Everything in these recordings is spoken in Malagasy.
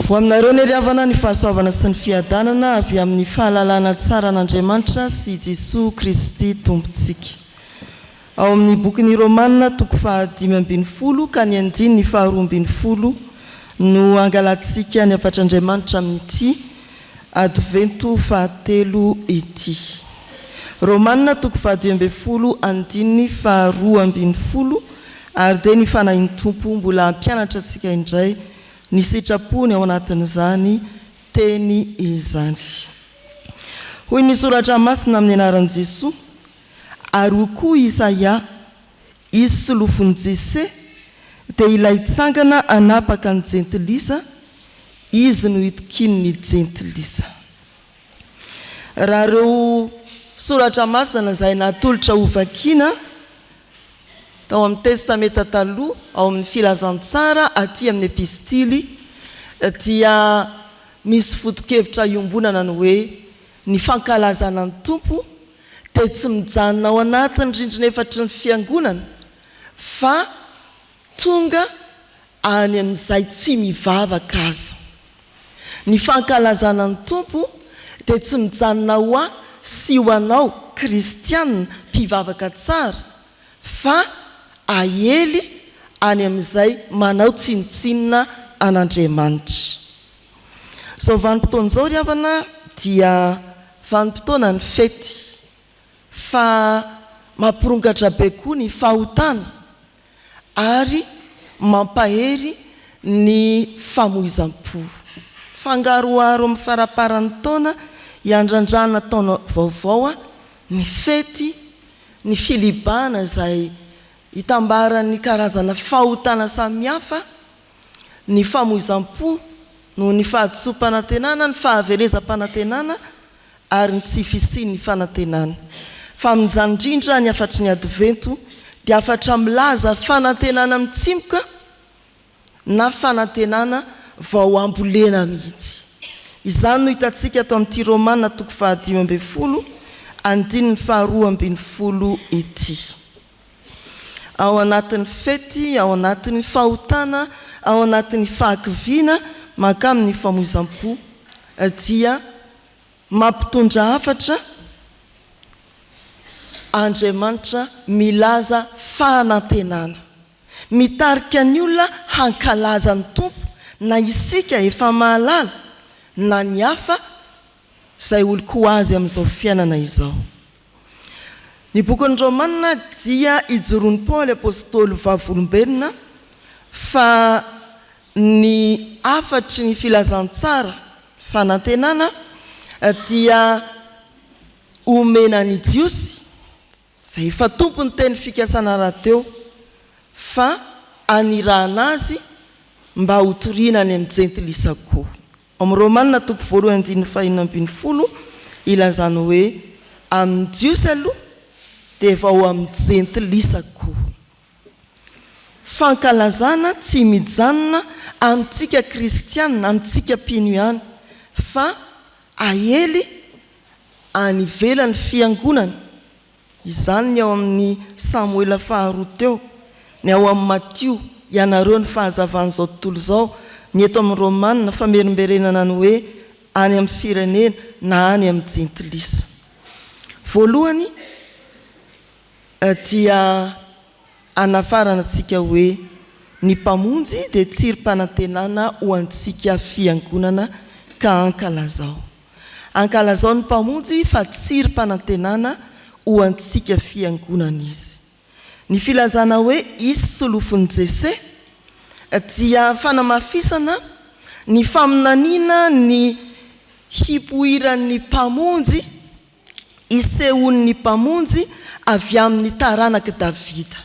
Ho aminareo ny riavana ny fahasoavana sy ny fiadanana avy amin'ny fahalalana tsara an'Andriamanitra sy Jesosy Kristy tompontsika. Ao amin'ny bokin'ny Romanina toko 5:10 ka ny 2:20 no angalantsika ny afatr'Andriamanitra amin'ity advento fahatelo ity. Romanina toko 5:2-2:20 ary dia ny fanahin'ny tompo mbola ampianatra antsika indray ny sitrapony ao anatin'izany teny izany. Hoy misoratra masina amin'ny anaran'i Jesosy, ary ho koa Isaia, izy solofony Jese, dia ilay tsangana anapaka ny jentilisa, izy no itokin'ny jentilisa. Raha reo soratra masina izay natolotra ho vakiana tao amin'ny testamenta taloha, ao amin'ny filazantsara aty amin'ny epistily, dia misy foto-kevitra iombonana ny hoe ny fankalazana ny tompo dia tsy mijanona ao anatin'ny rindrina efatry ny fiangonana fa tonga any amin'izay tsy mivavaka aza. Ny fankalazana ny tompo dia tsy mijanona ho sy ho anao kristianina mpivavaka tsara fa ahely any amin'izay manao tsinotsinona an'Andriamanitra. Zao vanim-potoana zao riavana dia vanim-potoana ny fety fa mampirongatra be koa ny fahotana ary mampahery ny famoizam-po. Fangaroaro amin'ny faraparan'ny taona iandrandrana taona vaovao ny fety, ny filibana izay hitambaran'ny karazana fahotana samihafa, ny famoizam-po no ny fahadisom-panantenana, ny fahaverezam-panantenana ary ny tsy fisian'ny fanantenana. Fa amin'izany indrindra ny afatry ny advento dia afatra milaza fanantenana mitsimoka na fanantenana vao ambolena mihitsy. Izany no hitantsika atao amin'ity Romanina toko 5:2-2:20 ity. Ao anatin'ny fety, ao anatin'ny fahotana, ao anatin'ny fahakiviana maka amin'ny famoizam-po dia mampitondra hafatra Andriamanitra milaza fanantenana, mitarika ny olona hankalaza ny tompo, na isika efa mahalala na ny hafa izay oloko azy amin'izao fiainana izao. Ny bokin'ny Romanina dia ijoroan'i Paoly apôstôly vavolombelona fa ny afatry ny filazantsara fanantenana dia omena ny Jiosy izay efa tompony teny fikasana rahateo fa anirahana azy mba hotoriana any amin'ny jentilisa koa. Amin'ny Romanina toko 1:20 ilazana hoe amin'ny Jiosy aloha dia efa ho amin'ny jentilisa koa. Fankalazana tsy mijanona amintsika kristianina, amintsika mpino ihany, fa ahely any ivelan'ny fiangonana. Izany ny ao amin'ny Samuela faharoa teo, ny ao amin'ny Matio, ianareo ny fahazavan'izao tontolo izao, ny eto amin'ny Romanina famerimberenana ny hoe any amin'ny firenena na any amin'ny jentilisa. Voalohany dia anafarana antsika hoe ny mpamonjy dia tsirim-panantenana ho antsika fiangonana ka ankalazao. Ankalazao ny mpamonjy fa tsirim-panantenana ho antsika fiangonana izy. Ny filazana hoe izy solofony Jese dia fanamafisana ny faminaniana ny hipoiran'ny mpamonjy, isehon'ny mpamonjy avy amin'ny taranaka Davida.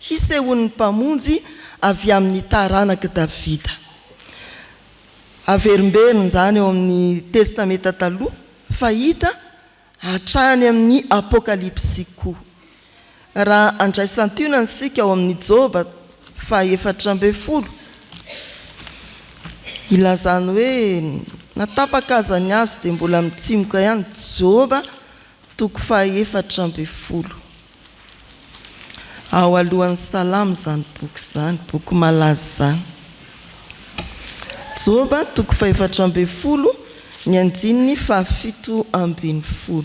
Hisehon'ny mpamonjy avy amin'ny taranaka Davida. Averimberina izany ao amin'ny testamenta taloha fa hita hatrany amin'ny apokalipsy koa. Raha andraisan-tiona isika ao amin'ny Joba 4:40 ilazany hoe natapaka aza ny azo dia mbola mitsimoka ihany. Joba toko 4:40 ao alohan'ny salamo zany boky malaza zany. Zoba toko 410 ny andininy 710.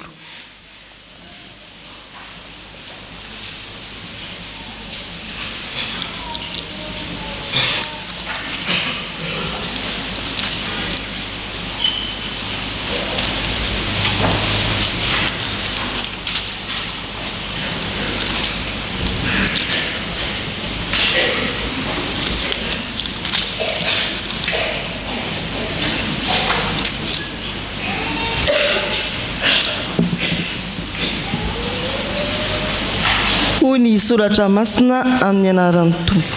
Ny soratra masina amin'ny anaran'ny Tompo.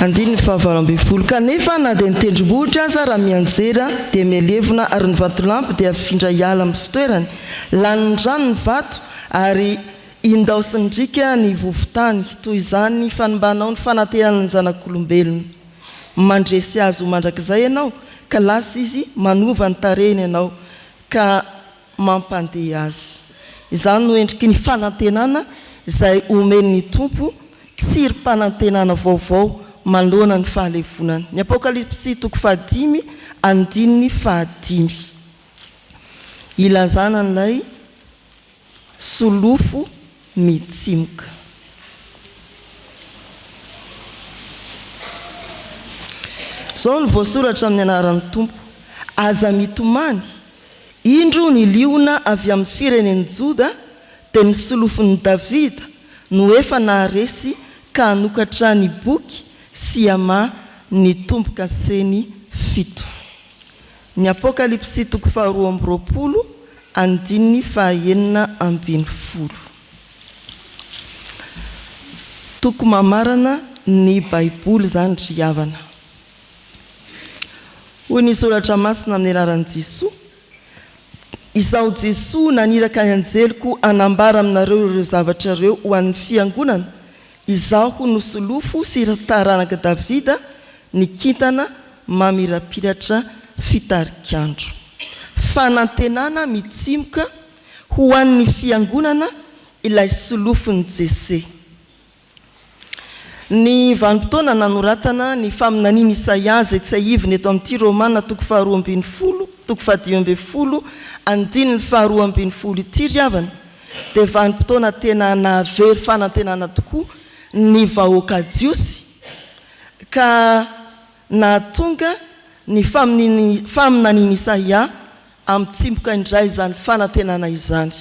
Andininy 720. Kanefa na dia nitendrombohitra aza raha mianjera dia mialevona ary ny vatolampy dia afindra hiala amin'ny fitoerany. Lanin'ny rano ny vato ary indaosindrika ny vovotany. Toy izany fanimbanao ny fanantenana ny zanak'olombelona. Mandresy azy ho mandrakizay ianao ka lasa izy manova ny tarehiny ianao ka mampandeha azy. Izany no endriky ny fanantenana izay omen'ny Tompo, tsirim-panantenana vaovao manoloana ny fahalevonana. Ny Apokalipsy 5 andininy 5. Ilazana n'ilay solofo mitsimoka. Zao ny voasoratra amin'ny anaran'ny Tompo. Aza mitomany indro ny liona avy amin'ny firenen'ny Joda dia ny solofon'ny Davida no efa naharesy ka hanokatra ny boky sy ama ny tombo-kaseny 7. Ny Apokalipsy 2:20 andininy 9:20. Toko mamarana ny Baiboly zany ry havana. Hoy ny soratra masina amin'ny anaran'i Jesosy. Izao Jesosy naniraka ny anjeliko anambara aminareo ireo zavatra ireo ho an'ny fiangonana. Izaho no solofo sy taranaka Davida, ny kintana mamirapiratra fitarikandro. Fanantenana mitsimoka ho an'ny fiangonana ilay solofony Jesosy. Ny vanim-potoana nanoratana ny faminaniana Isaia izay tsy haiviny eto amin'ity Romana 2:20, 2:10 andininy 2:20 ity ry havana. Dia vanim-potoana tena nahavery fanantenana tokoa ny vahoaka jiosy ka nahatonga ny faminaniana Isaia amitsimoka indray izany fanantenana izany.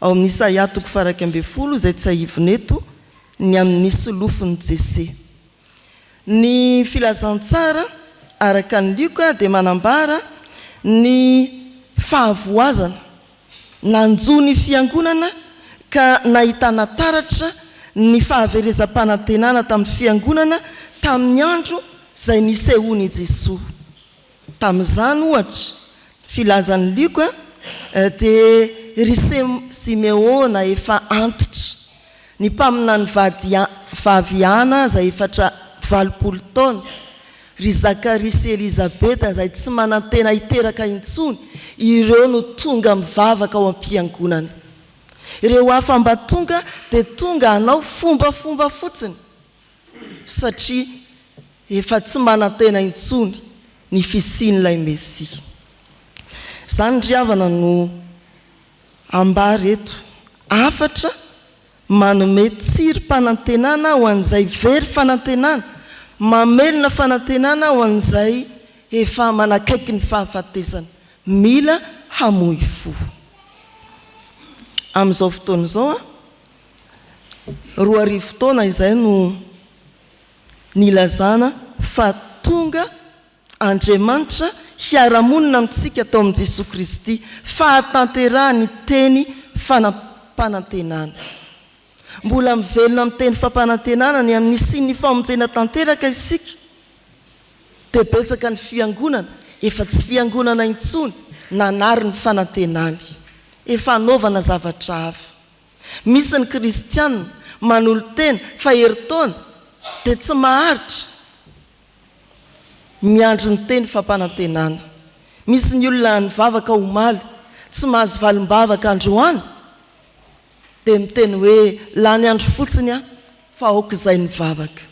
Ao amin'ny Isaia 1:20 izay tsy haiviny eto ny amin'ny solofony Jesosy. Ny filazantsara araka ny lioka dia manambara ny fahavoazana nanjo ny fiangonana ka nahitana taratra ny fahaverezam-panantenana tamin'ny fiangonana tamin'ny andro izay nisehoany Jesosy. Tamin'izany ohatra filazan'ny lioka dia ry Simeona efa antitra, ny mpaminany vaviana izay efatra 20 taona, ry Zakaria sy Elizabeta izay tsy manantena hiteraka intsony, ireo no tonga mivavaka ao am-piangonana. Ireo hafa mba tonga dia tonga hanao fombafomba fotsiny satria efa tsy manantena intsony ny fisian'ilay Mesia. Izany ry havana no ambary eto afatra manome tsirim-panantenana ho an'izay very fanantenana, mamelona fanantenana ho an'izay efa manakaiky ny fahafatesana, mila hamoy fo. Amin'izao fotoana izao 2 taona izay no nilazana fa tonga Andriamanitra hiara-monina amintsika tao amin'i Jesosy Kristy, fahatanterahany teny fanantenana. Mbola mivelona amin'ny teny fampanantenana ny amin'ny siny famonjena tanteraka isika. Dia betsaka ny fiangonana efa tsy fiangonana intsony nanary ny fanantenany, efa anaovana zavatra hafa. Misy ny kristianina manolo tena fa herintaona dia tsy maharitra miandry ny teny fampanantenana. Misy ny olona nivavaka omaly tsy mahazo valim-bavaka androany dia miteny hoe lany andro fotsiny fa aoka izay nivavaka.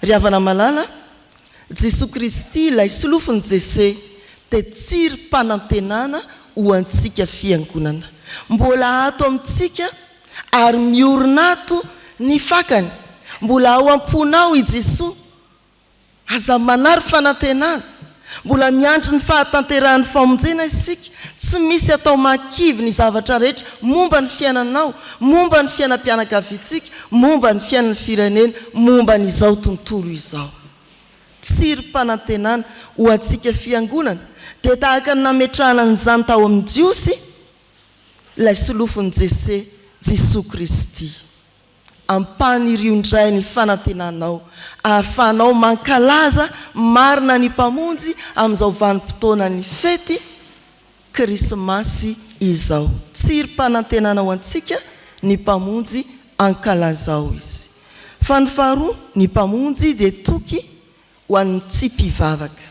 ry havana malala Jesosy Kristy ilay solofiny Jese dia tsirim-panantenana ho antsika fiangonana. Mbola ato amintsika ary miorina ato ny fakany. Mbola ao am-ponao i Jesosy. Aza manary fanantenana. Mbola miandry ny fahatanterahany famonjena isika. Tsy misy atao makivy ny zavatra rehetra momba ny fiainanao, momba ny fiainam-pianakaviantsika, momba ny fiainan'ny firenena, momba n'izao tontolo izao. Tsirim-panantenana ho antsika fiangonana dia tahaka ny nametrahana n'izany tao amin'ny Jiosy ilay solofiny Jesosy Kristy. Ampanirio indray ny fanantenanao, ahafahanao mankalaza marina ny mpamonjy amin'izao vanim-potoana ny fety Krismasy izao. Tsirim-panantenana ho antsika ny mpamonjy ankalazao izy. Fa ny faharoa, ny mpamonjy dia toky ho an'ny tsy mpivavaka.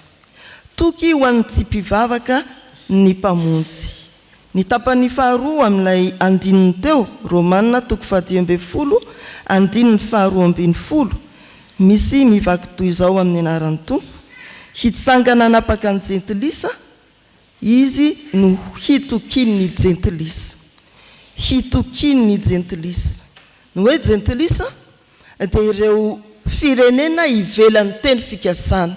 Toky ho an'ny tsy mpivavaka ny mpamonjy. Ny tapany faharoa amin'ilay andininy teo, Romanina 10:20, andininy 2:20, misy mivaky toy izao amin'ny anaran'ny Tompo: hitsangana hanapaka ny jentilisa, izy no hitokiny ny jentilisa. Hitokiny ny jentilisa. Ny hoe jentilisa dia ireo firenena ivelan'ny teny fikasana.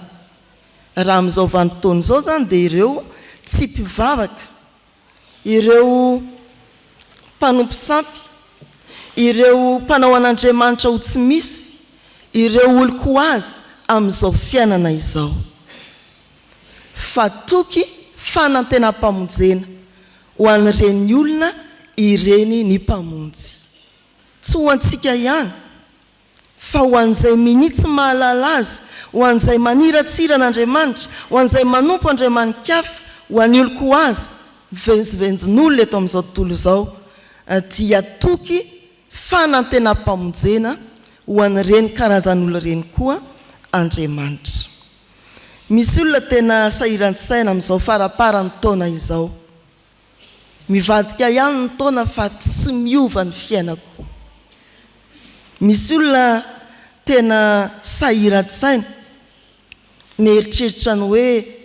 Raha amin'izao vanim-potoana izao zany dia ireo tsy mpivavaka, ireo mpanompo sampy, ireo mpanao an'Andriamanitra ho tsy misy, ireo oloko azy amin'izao fiainana izao. Fa toky fanantenam-pamonjena ho an'ireny olona ireny ny mpamonjy. Tsy ho antsika ihany, fa ho an'izay minitsy mahalala azy, ho an'izay maniratsira an'Andriamanitra, ho an'izay manompo Andriamanin-kafa, ho an'ny oloko azy venjivenjin'olona eto amin'izao tontolo izao, dia toky fanantenam-pamonjena ho an'ireny karazan'olona ireny koa Andriamanitra. Misy olona tena sahiran-tsaina amin'izao faraparany taona izao. Mivadika ihany ny taona fa tsy miova ny fiainako. Misy olona tena sahiran-tsaina mieritreritra ny hoe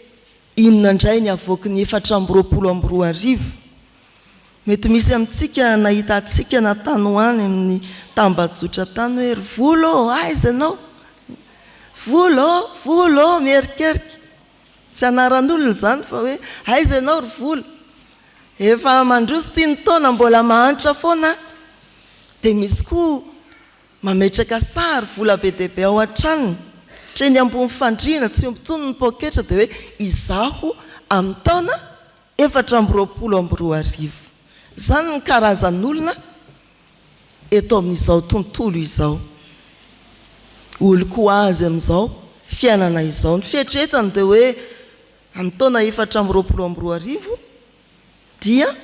inona indray ny avoaka ny 420 mety misy amintsika nahita atsika natany hoany amin'ny tambajotra tany hoe volo aizanao, volo mierikerika. Tsy anaran'olona zany fa hoe aizanao ry volo. Efa mandroso tiany taona mbola mahantra foana. Dia misy koa mametraka sary vola be dia be ao an-tranony, treny ambony fandriana, tsy ombontsony ny poketra, dia hoe izaho amin'ny taona 420. Zany ny karazan'olona eto amin'izao tontolo izao. Oloko azy amin'izao fiainana izao. Ny fietretany dia hoe amin'ny taona 420 dia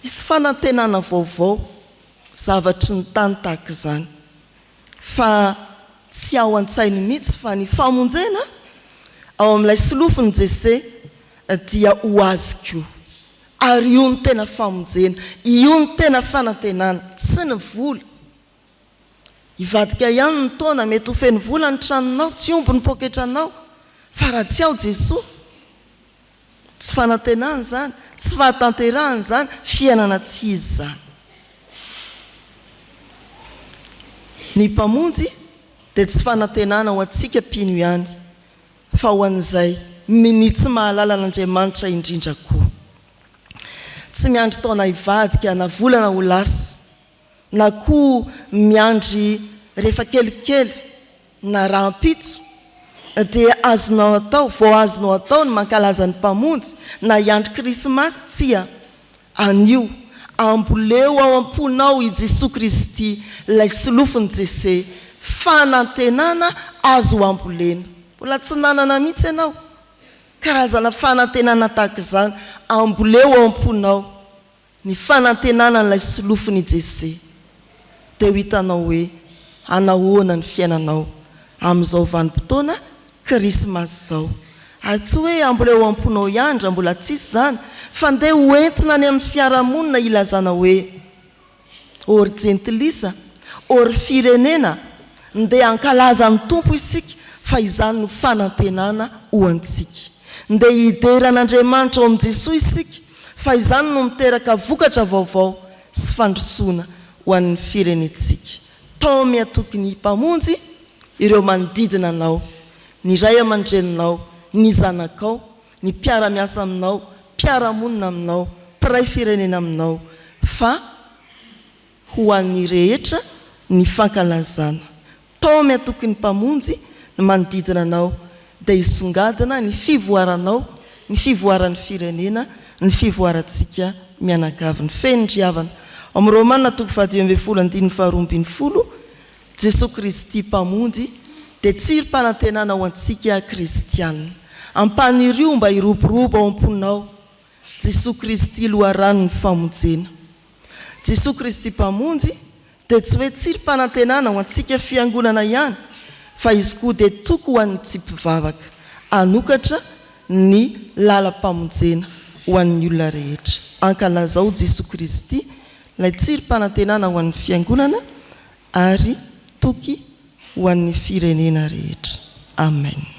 isy fanantenana vaovao, zavatry ny tany tahaka izany. Fa tsy ao an-tsainy mihitsy fa ny famonjena ao amin'ilay solofiny Jesosy dia ho azy koa. Ary io ny tena famonjena, io ny tena fanantenana, tsy ny vola. Ivadika ihany ny taona, mety ho feno vola ny tranonao, tsy omby ny poketranao, fa raha tsy ao Jesosy, tsy fanantenana zany, tsy fahatanterahana zany, fiainana tsy izy zany. Ny mpamonjy dia tsy fanantenana ho antsika mpino ihany, fa ho an'izay minitsy mahalala an'Andriamanitra indrindra koa. Tsy miandry taona ivadika na volana ho lasa, na koa miandry rehefa kelikely na rahampitso dia azonao atao, vao azonao atao ny mankalaza ny mpamonjy na iandry Krismasy. Tsia anio amboleo ao am-ponao i Jesosy Kristy, ilay solofiny Jesosy, fanantenana azo ambolena. Mbola tsy nanana mihitsy ianao karazana fanantenana tahaka izany, amboleo ao am-ponao ny fanantenana n'ilay solofiny Jesosy. Dia ho hitanao hoe anahoana ny fiainanao amin'izao vanim-potoana Krismasy izao. Ary tsy hoe amboleo ao am-ponao ihany, mbola tsisy zany, fa ndeha hoentina any amin'ny fiarahamonina ilazana hoe ory jentilisa, ory firenena, ndeha ankalaza ny tompo isika fa izany no fanantenana ho antsika. Ndeha hideran'Andriamanitra ao amin'i Jesosy isika fa izany no miteraka vokatra vaovao sy fandrosoana ho an'ny firenentsika. Tao miatoky ny mpamonjy ireo manodidina anao, ny ray aman-dreninao, ny zanakao, ny mpiara-miasa aminao, mpiara-monina aminao, mpiray firenena aminao, fa ho an'ny rehetra ny fankalazana. Tao miatoky ny mpamonjy ny manodidina anao dia hisongadina ny fivoaranao, ny fivoaran'ny firenena, ny fivoarantsika mianakavy. Ny fendriavana amin'ny Romanina 10:12-12, Jesosy Kristy mpamonjy dia tsirim-panantenana ho antsika kristianina. Ampanirio mba hiroborobo ao am-ponao Jesosy Kristy loharano ny famonjena. Jesosy Kristy mpamonjy dia tsy hoe tsirim-panantenana ho antsika fiangonana ihany, fa izy koa dia toko ho an'ny tsy mpivavaka, anokatra ny lalam-pamonjena ho an'ny olona rehetra. Ankalazao Jesosy Kristy ilay tsirim-panantenana ho an'ny fiangonana ary toky ho an'ny firenena rehetra. Amen.